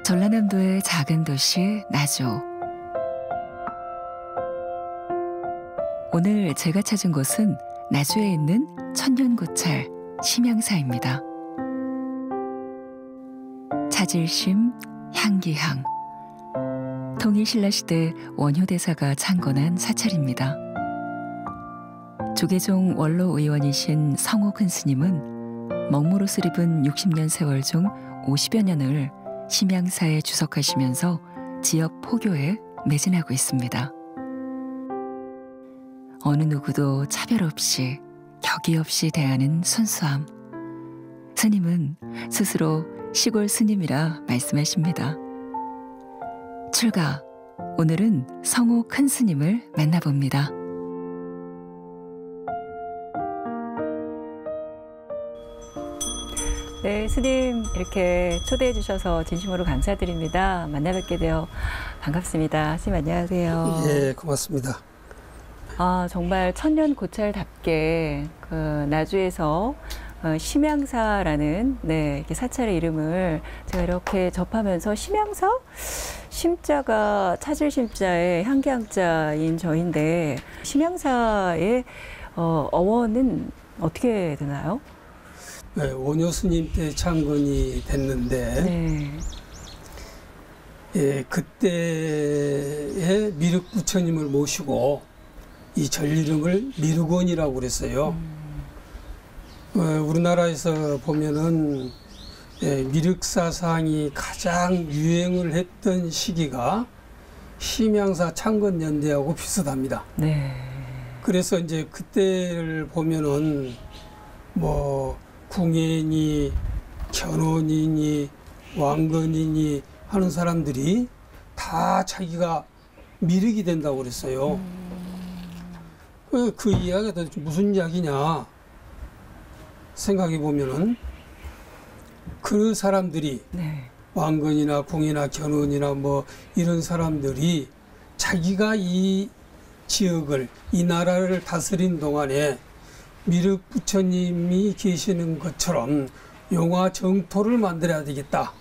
전라남도의 작은 도시 나주. 오늘 제가 찾은 곳은 나주에 있는 천년고찰 심양사입니다. 차질심, 향기향. 통일신라시대 원효대사가 창건한 사찰입니다. 조계종 원로 의원이신 성호 큰스님은 먹무릇을 입은 60년 세월 중 50여 년을 심양사에 주석하시면서 지역 포교에 매진하고 있습니다. 어느 누구도 차별 없이 격의 없이 대하는 순수함. 스님은 스스로 시골 스님이라 말씀하십니다. 출가, 오늘은 성호 큰스님을 만나봅니다. 네, 스님 이렇게 초대해 주셔서 진심으로 감사드립니다. 만나 뵙게 되어 반갑습니다. 스님 안녕하세요. 예, 고맙습니다. 정말 천년고찰답게 그 나주에서 심양사라는 이렇게 사찰의 이름을 제가 이렇게 접하면서 심양사? 심자가 차질 심자에 향기향자인 저인데 심양사의 어원은 어떻게 되나요? 네, 원효 스님 때 창건이 됐는데 예, 그때에 미륵 부처님을 모시고 이 절 이름을 미륵원이라고 그랬어요. 우리나라에서 보면은 미륵사상이 가장 유행을 했던 시기가 심양사 창건연대하고 비슷합니다. 네. 그래서 이제 그때를 보면은 뭐 궁예니, 견훤이니, 왕건이니 하는 사람들이 다 자기가 미륵이 된다고 그랬어요. 그 이야기가 도대체 무슨 이야기냐 생각해 보면은 그 사람들이 왕건이나 궁이나 견훤이나 뭐 이런 사람들이 자기가 이 지역을, 이 나라를 다스린 동안에 미륵 부처님이 계시는 것처럼 용화 정토를 만들어야 되겠다.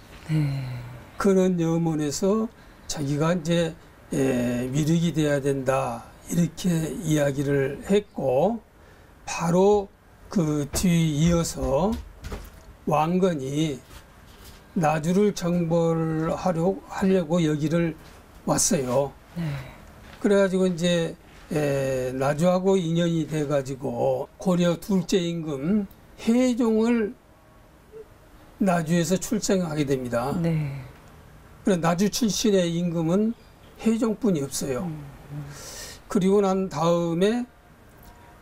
그런 염원에서 자기가 이제 미륵이 돼야 된다. 이렇게 이야기를 했고, 바로 그 뒤 이어서 왕건이 나주를 정벌하려고 여기를 왔어요. 그래가지고 이제 나주하고 인연이 돼가지고 고려 둘째 임금 해종을 나주에서 출생하게 됩니다. 그래서 나주 출신의 임금은 해종뿐이 없어요. 그리고 난 다음에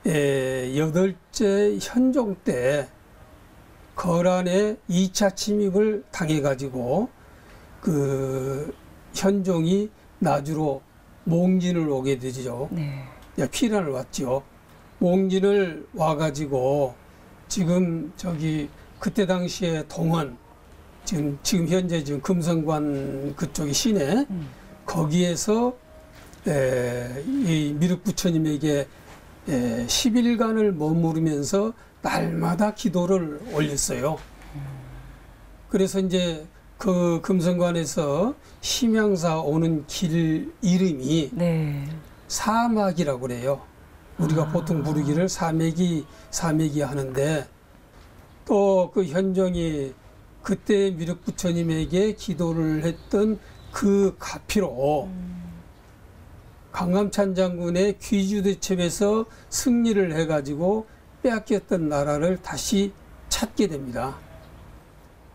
여덟째 현종 때 거란의 2차 침입을 당해가지고 그 현종이 나주로 몽진을 오게 되죠. 피난을 왔죠. 몽진을 와가지고 지금 저기 그때 당시에 동원, 지금 현재 지금 금성관 그쪽이 시내 거기에서 이 미륵 부처님에게 10일간을 머무르면서 날마다 기도를 올렸어요. 그래서 이제 그 금성관에서 심양사 오는 길 이름이 사막이라고 그래요. 우리가 보통 부르기를 사맥이 하는데, 또 그 현종이 그때 미륵 부처님에게 기도를 했던 그 가피로 강감찬 장군의 귀주대첩에서 승리를 해가지고 빼앗겼던 나라를 다시 찾게 됩니다.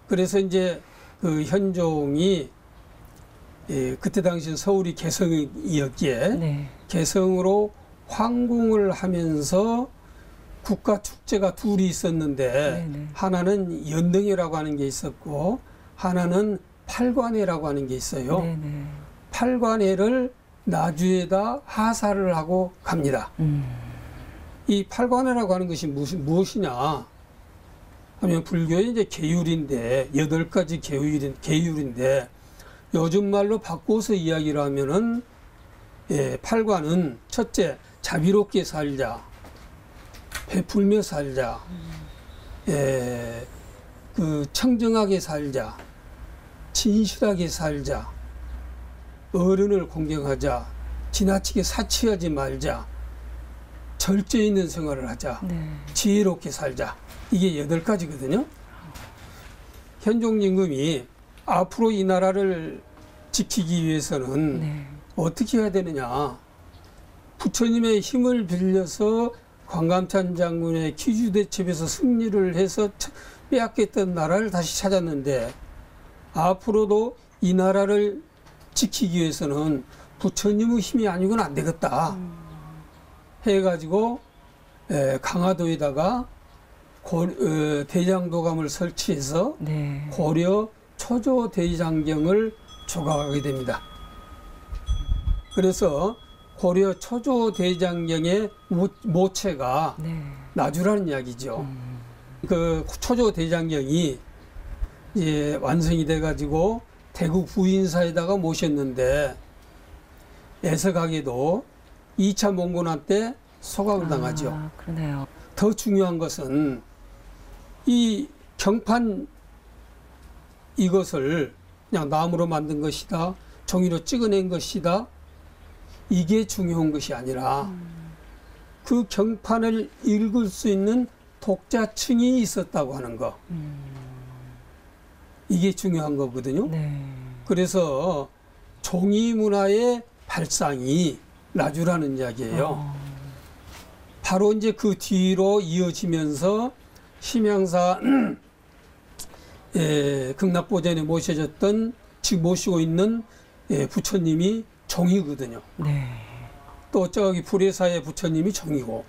그래서 이제 그 현종이 그때 당시 서울이 개성이었기에 개성으로 황궁을 하면서 국가 축제가 둘이 있었는데 하나는 연등회라고 하는 게 있었고 하나는 팔관회라고 하는 게 있어요. 팔관회를 나주에다 하사를 하고 갑니다. 이 팔관회라고 하는 것이 무엇이냐 하면 불교의 이제 계율인데 8가지 계율인데 요즘 말로 바꿔서 이야기를 하면은 팔관은 첫째 자비롭게 살자, 베풀며 살자, 그 청정하게 살자, 진실하게 살자, 어른을 공경하자, 지나치게 사치하지 말자, 절제 있는 생활을 하자, 네. 지혜롭게 살자. 이게 8가지거든요. 현종임금이 앞으로 이 나라를 지키기 위해서는 네. 어떻게 해야 되느냐. 부처님의 힘을 빌려서 광감찬 장군의 기주대첩에서 승리를 해서 빼앗겼던 나라를 다시 찾았는데, 앞으로도 이 나라를 지키기 위해서는 부처님의 힘이 아니고는 안 되겠다 해가지고 강화도에다가 대장도감을 설치해서 네. 고려 초조 대장경을 조각하게 됩니다. 그래서 고려 초조 대장경의 모체가 네. 나주라는 이야기죠. 그 초조 대장경이 이제 완성이 돼가지고 대구 부인사에다가 모셨는데, 애석하게도 2차 몽고난 때 소각을 당하죠. 아, 그러네요. 더 중요한 것은 이 경판 이것을 그냥 나무로 만든 것이다, 종이로 찍어낸 것이다, 이게 중요한 것이 아니라 그 경판을 읽을 수 있는 독자층이 있었다고 하는 거. 이게 중요한 거거든요. 네. 그래서 종이 문화의 발상이 나주라는 이야기예요. 바로 이제 그 뒤로 이어지면서 심양사 극락보전에 모셔졌던, 지금 모시고 있는 부처님이 종이거든요. 네. 또 저기 불회사의 부처님이 종이고,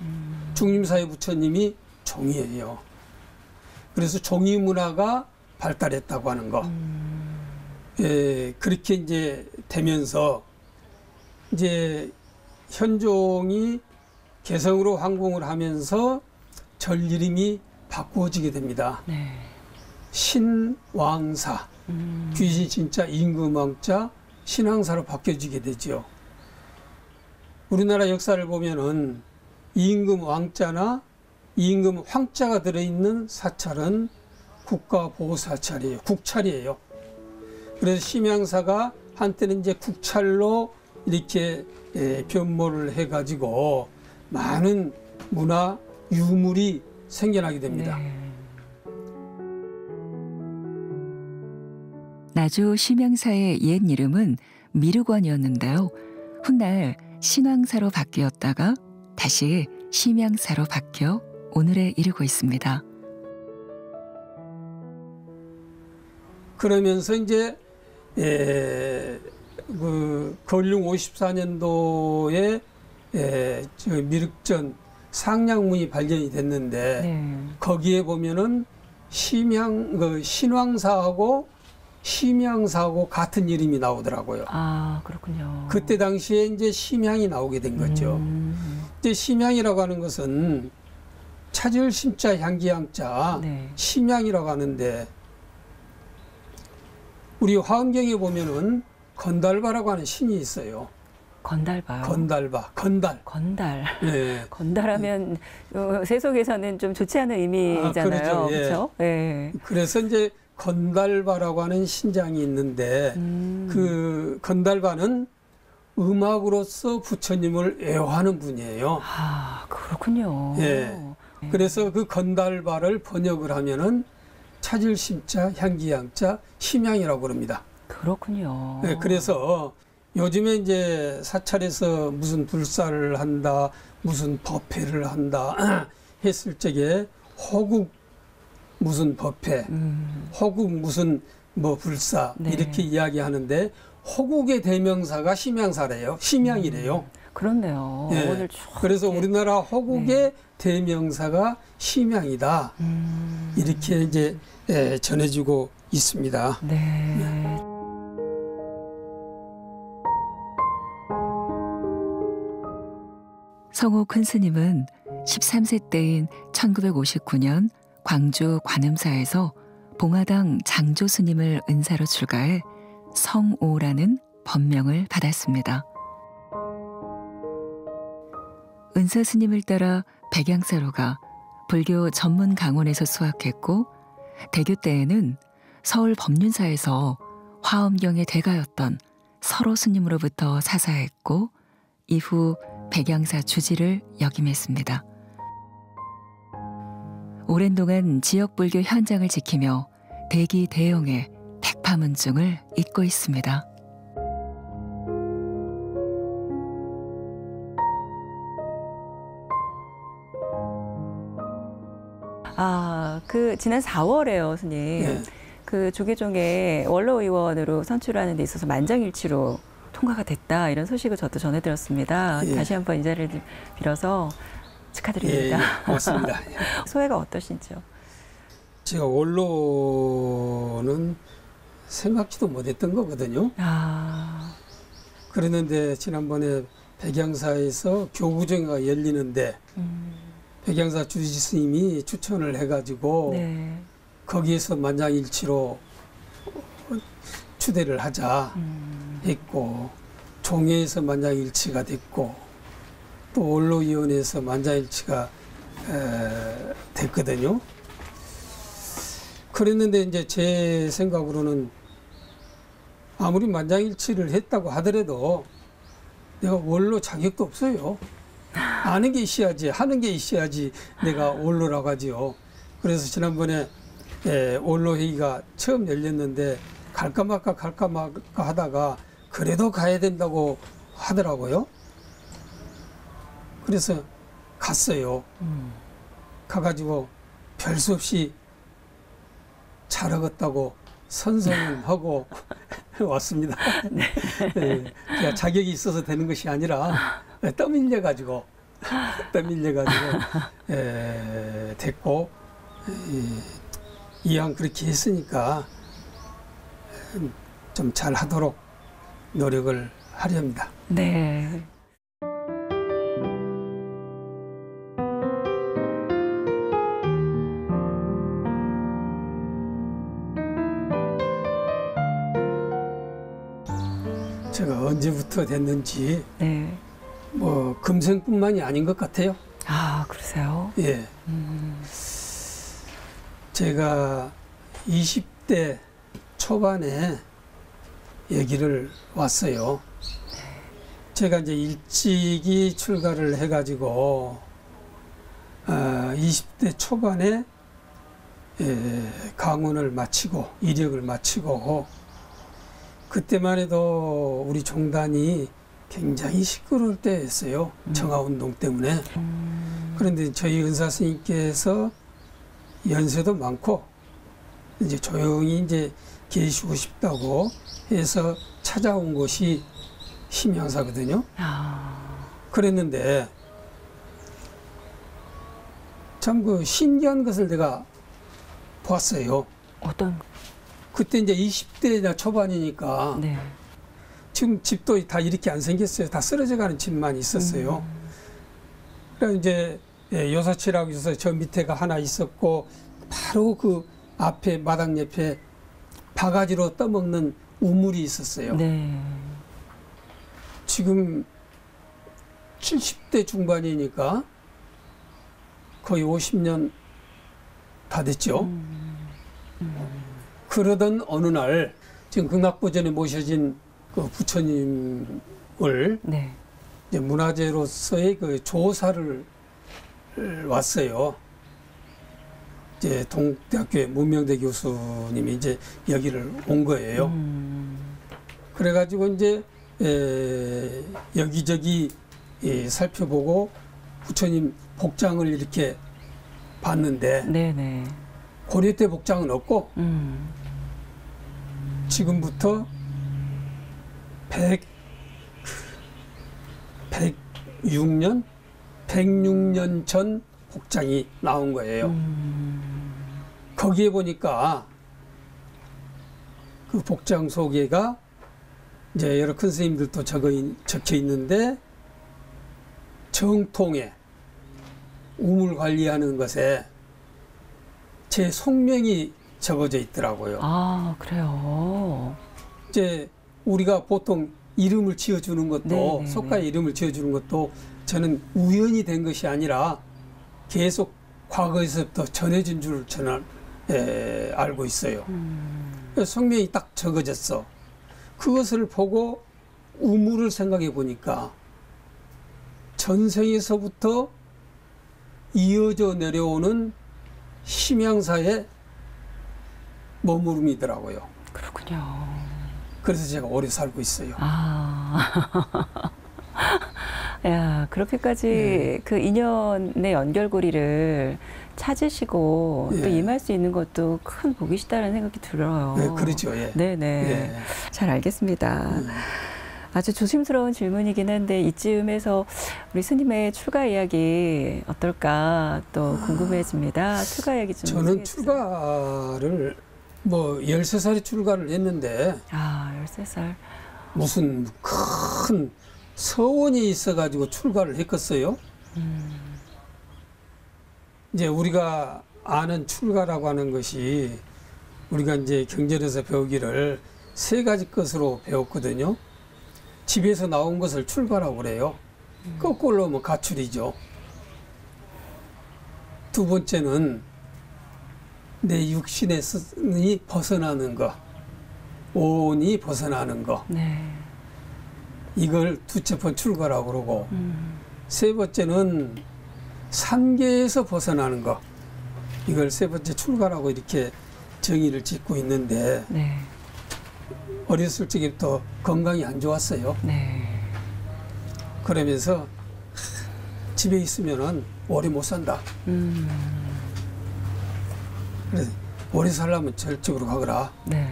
중림사의 부처님이 종이에요. 그래서 종이 문화가 발달했다고 하는 거. 그렇게 이제 되면서 이제 현종이 개성으로 황공을 하면서 절 이름이 바꾸어지게 됩니다. 네. 신왕사, 귀신 진짜 임금왕자 신왕사로 바뀌어지게 되죠. 우리나라 역사를 보면은 임금 왕자나 임금 황자가 들어있는 사찰은 국가보사찰이에요. 국찰이에요. 그래서 심양사가 한때는 이제 국찰로 이렇게 변모를 해가지고 많은 문화 유물이 생겨나게 됩니다. 네. 나주 심양사의 옛 이름은 미륵원이었는데요. 훗날 신왕사로 바뀌었다가 다시 심양사로 바뀌어 오늘에 이르고 있습니다. 그러면서 이제 그 건륜 54년도에 미륵전 상량문이 발견이 됐는데, 네. 거기에 보면은 신왕사하고 심양사하고 같은 이름이 나오더라고요. 아, 그렇군요. 그때 당시에 이제 심양이 나오게 된 거죠. 이제 심양이라고 하는 것은 차질 심자 향기양자 네. 심양이라고 하는데, 우리 화엄경에 보면은 건달바라고 하는 신이 있어요. 건달바요. 건달바, 건달. 건달. 네. 건달하면 세속에서는 좀 좋지 않은 의미잖아요. 그렇죠. 예. 그렇죠? 네. 그래서 이제 건달바라고 하는 신장이 있는데, 그 건달바는 음악으로서 부처님을 애호하는 분이에요. 아, 그렇군요. 예. 그래서 그 건달바를 번역을 하면은 차질심자, 향기양자, 심양이라고 그럽니다. 그렇군요. 네, 그래서 요즘에 이제 사찰에서 무슨 불사를 한다, 무슨 법회를 한다 했을 적에 호국 무슨 법회, 호국 무슨 뭐 불사, 네. 이렇게 이야기하는데, 호국의 대명사가 심양사래요. 심양이래요. 그렇네요. 예. 오늘 쭉 그래서 이렇게. 우리나라 호국의 네. 대명사가 심양이다. 이렇게 이제 전해지고 있습니다. 네. 성호 큰 스님은 13세 때인 1959년 광주 관음사에서 봉화당 장조 스님을 은사로 출가해 성오라는 법명을 받았습니다. 은사 스님을 따라 백양사로 가 불교 전문 강원에서 수학했고, 대교 때에는 서울 법륜사에서 화엄경의 대가였던 설호 스님으로부터 사사했고 이후 백양사 주지를 역임했습니다. 오랜 동안 지역 불교 현장을 지키며 대기대용의 백파문중을 잇고 있습니다. 지난 4월에요, 스님. 네. 그 조계종의 원로의원으로 선출하는 데 있어서 만장일치로 통과가 됐다, 이런 소식을 저도 전해드렸습니다. 예. 다시 한번 이 자리를 빌어서 축하드립니다. 예, 고맙습니다. 소회가 어떠신지요? 제가 원로는 생각지도 못했던 거거든요. 그랬는데 지난번에 백양사에서 교구정회가 열리는데 백양사 주지 스님이 추천을 해가지고 네. 거기에서 만장일치로 추대를 하자 했고, 종회에서 만장일치가 됐고, 또 원로위원회에서 만장일치가 됐거든요. 그랬는데 이제 제 생각으로는 아무리 만장일치를 했다고 하더라도 내가 원로 자격도 없어요. 아는 게 있어야지, 하는 게 있어야지 내가 원로라고 하지요. 그래서 지난번에 원로 회의가 처음 열렸는데 갈까 말까 하다가 그래도 가야 된다고 하더라고요. 그래서 갔어요. 가가지고 별 수 없이 잘하겠다고 선선하고 왔습니다. 네. 그냥 자격이 있어서 되는 것이 아니라 떠밀려가지고 됐고, 이왕 그렇게 했으니까 좀 잘하도록 노력을 하렵니다. 네. 제가 언제부터 됐는지 네. 뭐 금생뿐만이 아닌 것 같아요. 그러세요? 예. 제가 20대 초반에 여기를 왔어요. 제가 이제 일찍이 출가를 해가지고 20대 초반에 강원을 마치고 이력을 마치고, 그때만 해도 우리 종단이 굉장히 시끄러울 때였어요. 정화운동 때문에. 그런데 저희 은사 스님께서 연세도 많고 이제 조용히 이제 계시고 싶다고 해서 찾아온 곳이 심양사거든요. 그랬는데 참 그 신기한 것을 내가 보았어요. 어떤? 그때 이제 20대 초반이니까 네. 지금 집도 다 이렇게 안 생겼어요. 다 쓰러져 가는 집만 있었어요. 그래서 이제 요사치라고 해서 저 밑에가 하나 있었고, 바로 그 앞에 마당 옆에 바가지로 떠먹는 우물이 있었어요. 네. 지금 70대 중반이니까 거의 50년 다 됐죠. 그러던 어느 날 지금 극락보전에 모셔진 그 부처님을 네. 이제 문화재로서의 그 조사를 왔어요. 이제 동대학교의 문명대 교수님이 이제 여기를 온 거예요. 그래가지고 이제 여기저기 살펴보고 부처님 복장을 이렇게 봤는데, 네네. 고려 때 복장은 없고 지금부터 106년 전 복장이 나온 거예요. 거기에 보니까 그 복장 소개가 이제 여러 큰 스님들도 적혀 있는데, 정통에 우물 관리하는 것에 제 속명이 적어져 있더라고요. 그래요. 이제 우리가 보통 이름을 지어주는 것도, 네네네. 속가의 이름을 지어주는 것도 저는 우연이 된 것이 아니라 계속 과거에서부터 전해진 줄 저는 알고 있어요. 그래서 성명이 딱 적어졌어. 그것을 보고 우물을 생각해 보니까 전생에서부터 이어져 내려오는 심양사의 머무름이더라고요. 그렇군요. 그래서 제가 오래 살고 있어요. 야, 그렇게까지 그 인연의 연결고리를 찾으시고 예. 또 임할 수 있는 것도 큰 복이시다라는 생각이 들어요. 네, 그렇죠. 예. 네네. 예. 잘 알겠습니다. 아주 조심스러운 질문이긴 한데 이쯤에서 우리 스님의 출가 이야기 어떨까 또 궁금해집니다. 출가 이야기 좀 저는 해주세요. 출가를 뭐 13살에 출가를 했는데 13살. 무슨 큰 서원이 있어가지고 출가를 했겠어요? 이제 우리가 아는 출가라고 하는 것이 우리가 이제 경전에서 배우기를 3가지 것으로 배웠거든요. 집에서 나온 것을 출가라고 그래요. 거꾸로 뭐 가출이죠. 2번째는 내 육신의 이 벗어나는 거, 온이 벗어나는 거. 네. 이걸 2번 출가라고 그러고 3번째는 산계에서 벗어나는 거. 이걸 3번째 출가라고 이렇게 정의를 짓고 있는데 네. 어렸을 적부터 건강이 안 좋았어요. 네. 그러면서 집에 있으면은 오래 못 산다. 그래서 오래 살려면 절집으로 가거라. 네.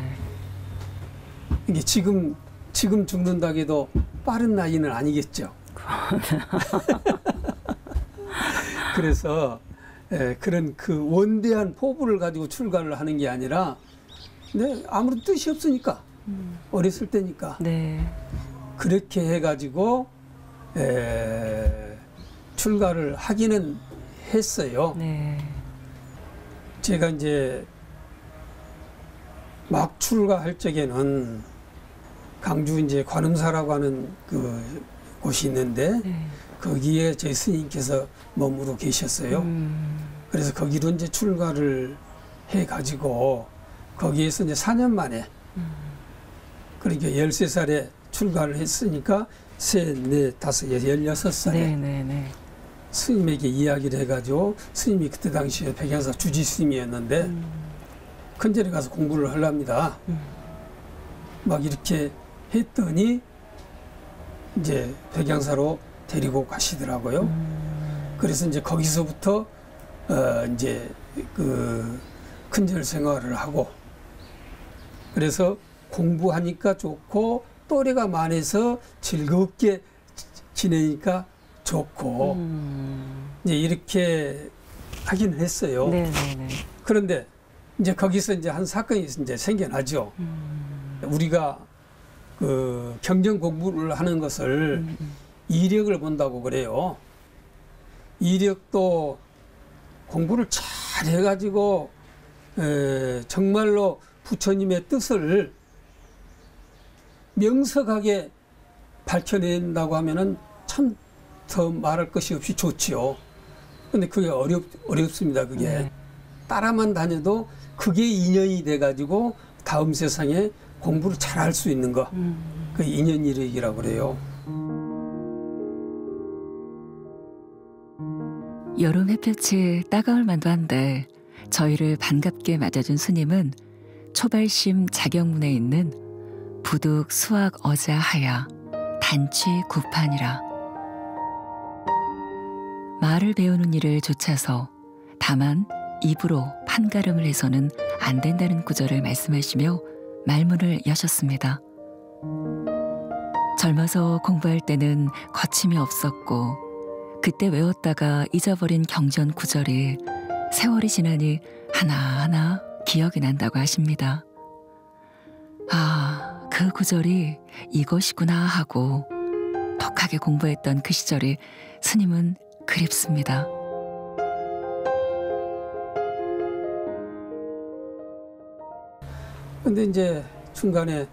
이게 지금 죽는다고 해도 빠른 나이는 아니겠죠. 그래서 그런 그 원대한 포부를 가지고 출가를 하는 게 아니라 아무런 뜻이 없으니까 어렸을 때니까 네. 그렇게 해가지고 출가를 하기는 했어요. 네. 제가 이제 막 출가할 적에는 강주 이제 관음사라고 하는 그 곳이 있는데 네. 거기에 제 스님께서 머무르 계셨어요. 그래서 거기로 이제 출가를 해가지고 거기에서 이제 4년 만에 그러니까 13살에 출가를 했으니까 3, 4, 5, 16살에 네, 네, 네. 스님에게 이야기를 해가지고 스님이 그때 당시에 백양사 주지 스님이었는데 큰절에 가서 공부를 하랍니다. 막 이렇게 했더니 이제 백양사로 데리고 가시더라고요. 그래서 이제 거기서부터 이제 그 큰절 생활을 하고 그래서 공부하니까 좋고 또래가 많아서 즐겁게 지내니까 좋고 이제 이렇게 하기는 했어요. 네, 네, 네. 그런데 이제 거기서 이제 한 사건이 이제 생겨나죠. 우리가 그 경전 공부를 하는 것을 이력을 본다고 그래요. 이력도 공부를 잘 해가지고 정말로 부처님의 뜻을 명석하게 밝혀낸다고 하면은 참 더 말할 것이 없이 좋지요. 근데 그게 어렵습니다. 그게 네. 따라만 다녀도 그게 인연이 돼가지고 다음 세상에 공부를 잘 할 수 있는 거. 그 인연이력이라고 그래요. 여름 햇볕이 따가울 만도 한데 저희를 반갑게 맞아준 스님은 초발심 자경문에 있는 부득 수학 어자하야 단취 구판이라 말을 배우는 일을 좇아서 다만 입으로 판가름을 해서는 안 된다는 구절을 말씀하시며 말문을 여셨습니다. 젊어서 공부할 때는 거침이 없었고 그때 외웠다가 잊어버린 경전 구절이 세월이 지나니 하나하나 기억이 난다고 하십니다. 아, 그 구절이 이것이구나 하고 독하게 공부했던 그 시절이 스님은 그립습니다. 근데 이제 중간에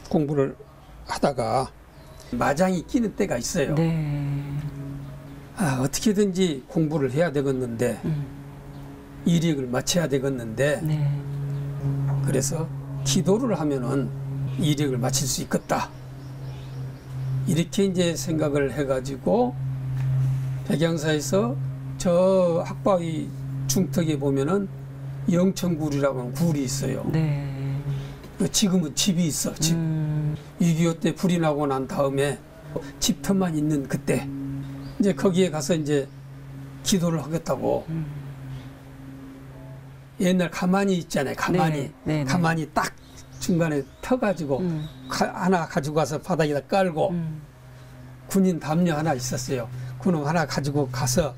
공부를 하다가 마장이 끼는 때가 있어요. 네. 아, 어떻게든지 공부를 해야 되겠는데 이력을 마쳐야 되겠는데 네. 그래서 기도를 하면은 이력을 마칠 수 있겠다. 이렇게 이제 생각을 해가지고 백양사에서 저 학바위 중턱에 보면은 영천굴이라고 하는 굴이 있어요. 네. 지금은 집이 있어. 집. 6.25 때 불이 나고 난 다음에 집터만 있는 그때 이제 거기에 가서 이제 기도를 하겠다고. 옛날 가만히 있잖아요. 가만히. 네. 가만히 딱 중간에 펴가지고 하나 가지고 가서 바닥에다 깔고 군인 담요 하나 있었어요. 그놈 하나 가지고 가서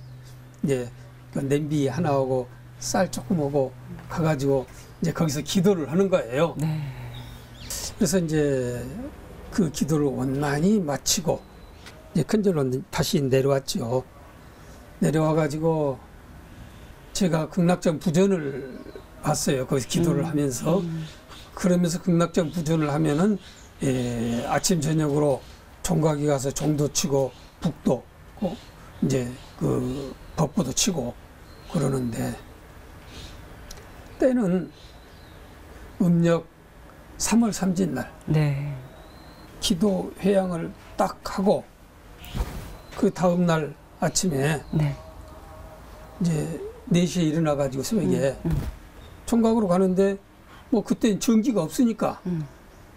이제 그 냄비 하나하고 쌀 조금 오고 가가지고 이제 거기서 기도를 하는 거예요. 네. 그래서 이제 그 기도를 원만히 마치고 이제 큰절로 다시 내려왔죠. 내려와가지고 제가 극락전 부전을 봤어요. 거기서 기도를 하면서. 그러면서 극락전 부전을 하면은 아침 저녁으로 종각이 가서 종도 치고 북도 이제 그 법보도 치고 그러는데 때는 음력 3월 3진 날 네. 기도 회양을 딱 하고 그 다음 날 아침에 네. 이제 4시에 일어나 가지고 새벽에 총각으로 가는데 뭐 그때는 전기가 없으니까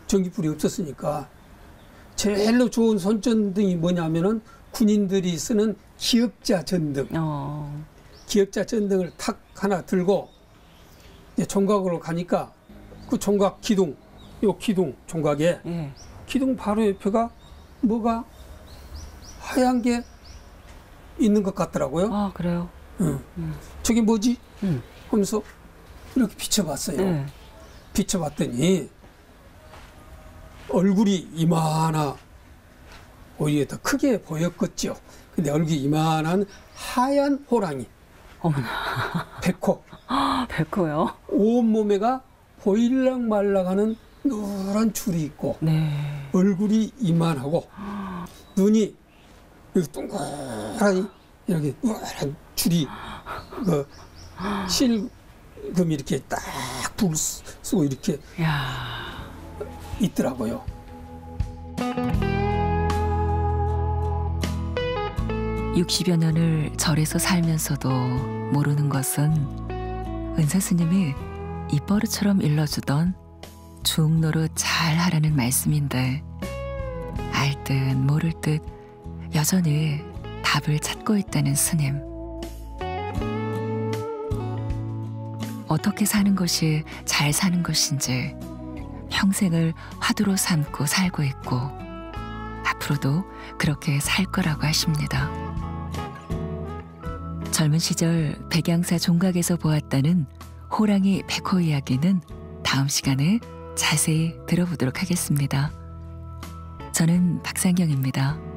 전기불이 없었으니까 제일로 좋은 손전등이 뭐냐면은 군인들이 쓰는 기역자 전등. 기역자 전등을 탁 하나 들고 이제 총각으로 가니까 그 총각 기둥, 요 기둥 총각에 기둥 바로 옆에가 뭐가 하얀 게 있는 것 같더라고요. 아, 그래요? 저게 뭐지? 하면서 이렇게 비춰봤어요. 비춰봤더니 얼굴이 이만한, 오히려 더 크게 보였겠죠. 근데 얼굴이 이만한 하얀 호랑이. 어머나. 백호. 백호요? 온몸에가 보일락 말락하는 노란 줄이 있고, 네. 얼굴이 이만하고, 눈이 이렇게 동그라니 이렇게 노란 줄이 실금 이렇게 딱 불 쓰고 이렇게 있더라고요. 육십여 년을 절에서 살면서도 모르는 것은 은사 스님이 입버릇처럼 일러주던 중노릇 잘 하라는 말씀인데, 알 듯 모를 듯 여전히 답을 찾고 있다는 스님. 어떻게 사는 것이 잘 사는 것인지 평생을 화두로 삼고 살고 있고 앞으로도 그렇게 살 거라고 하십니다. 젊은 시절 백양사 종각에서 보았다는 호랑이 백호 이야기는 다음 시간에 자세히 들어보도록 하겠습니다. 저는 박상경입니다.